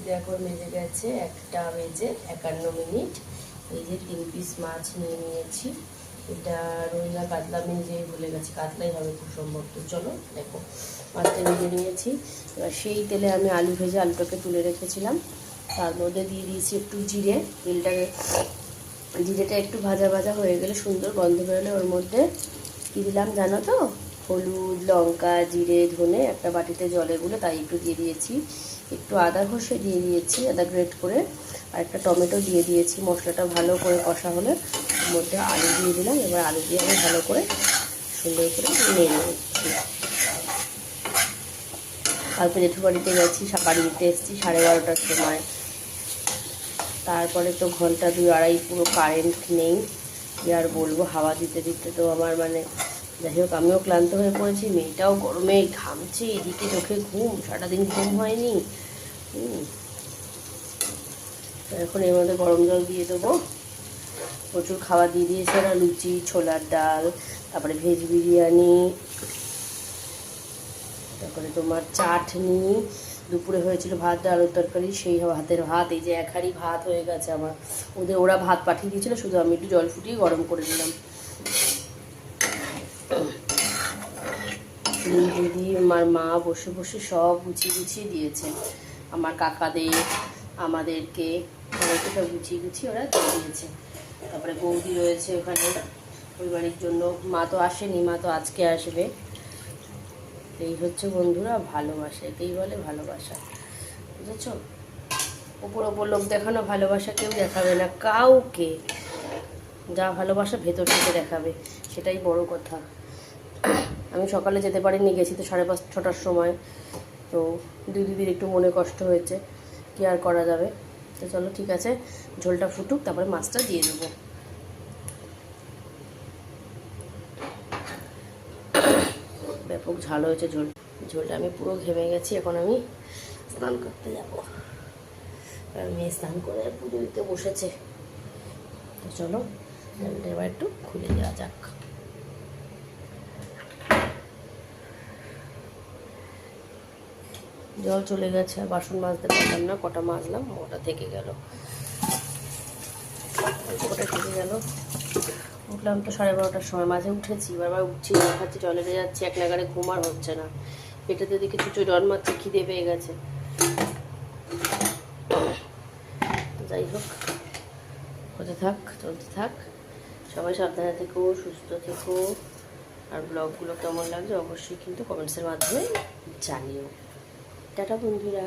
দেখো মেজে গেছে 1টা বেজে 51 মিনিট। এই যে 3 পিস মাছ নিয়ে নিয়েছি। এটা রুই না কাতলা আমি নিজেই ভুলে গেছি, কাতলাই হবে খুব সম্ভব। তো চলো দেখো মাছটা ভেজে নিয়েছি। এবার সেই তেলে আমি আলু ভেজে আলুটাকে তুলে রেখেছিলাম, তার মধ্যে দিয়ে দিয়েছি একটু জিরে। জিরেটা একটু ভাজা ভাজা হয়ে গেলে, সুন্দর গন্ধ বেরোলে ওর মধ্যে কী দিলাম জানো তো? হলুদ, লঙ্কা, জিরে, ধনে একটা বাটিতে জলে গুলে তাই একটু দিয়ে দিয়েছি। একটু আদা ঘষে দিয়ে দিয়েছি, আদা গ্রেট করে, আর একটা টমেটো দিয়ে দিয়েছি। মশলাটা ভালো করে কষা হলে ওর মধ্যে আলু দিয়ে দিলাম। এবার আলু দিয়ে আমি ভালো করে সুন্দর করে নিয়ে নিয়েছি। কালকে জেঠু বাড়িতে গেছি, বাড়ি দিতে এসেছি 12:30টার সময়। তারপরে তো ঘন্টা 2-2.5 পুরো কারেন্ট নেই। কি আর বলবো, হাওয়া দিতে দিতে তো আমার মানে যাই হোক, আমিও ক্লান্ত হয়ে পড়েছি, মেয়েটাও গরমে ঘামছে, এদিকে চোখে ঘুম, সারাদিন ঘুম হয়নি। এখন এর মধ্যে গরম জল দিয়ে দেবো। প্রচুর খাবার দিয়ে দিয়েছে ওরা, লুচি, ছোলার ডাল, তারপরে ভেজ বিরিয়ানি, তারপরে তোমার চাটনি। দুপুরে হয়েছিল ভাত, আলুর তরকারি, সেই ভাতের ভাত, এই যে 1 হাঁড়ি ভাত হয়ে গেছে আমার। ওরা ভাত পাঠিয়ে দিয়েছিল, শুধু আমি একটু জল ফুটিয়ে গরম করে দিলাম। দিদি আমার মা বসে বসে সব গুছিয়ে দিয়েছে, আমার কাকাদের, আমাদেরকে, সবাইকে সব গুছিয়ে ওরা দিয়ে দিয়েছে। তারপরে বৌদি রয়েছে ওখানে ওই বাড়ির জন্য, মা তো আসেনি, মা তো আজকে আসবে। এই হচ্ছে বন্ধুরা ভালোবাসা, একেই বলে ভালোবাসা, বুঝেছ? ওপর লোক দেখানো ভালোবাসা কেউ দেখাবে না কাউকে, যা ভালোবাসা ভেতর থেকে দেখাবে, সেটাই বড় কথা। আমি সকালে যেতে পারিনি, গেছি তো 5:30-6টার সময়। তো দিদির একটু মনে কষ্ট হয়েছে, কি আর করা যাবে। তো চলো ঠিক আছে, ঝোলটা ফুটুক, তারপরে মাছটা দিয়ে দেবো। ব্যাপক ঝাল হয়েছে ঝোলটা, আমি পুরো ঘেমে গেছি। এখন আমি স্নান করতে যাবো, আর মেয়ে স্নান করে পুজো দিতে বসেছে। তো চলো এবার একটু খুলে দেওয়া যাক। জল চলে গেছে, আর বাসন মাজতে পারলাম না, কটা মাজলাম, ওটা থেকে গেল, ওটা থেকে গেল। উঠলাম তো 12:30টার সময়, মাঝে উঠেছি, বারবার উঠছি, খাচ্ছি, টয়লেটে যাচ্ছি, এক নাগারে ঘুম আর হচ্ছে না। পেটেতে দিকে চুচো ডন মারছে, খিদে পেয়ে গেছে। যাই হোক, হতে থাক, চলতে থাক। সবাই সাবধানে থেকো, সুস্থ থেকো। আর ব্লগগুলো কেমন লাগছে অবশ্যই কিন্তু কমেন্টসের মাধ্যমে জানিও। টাটা বন্ধুরা।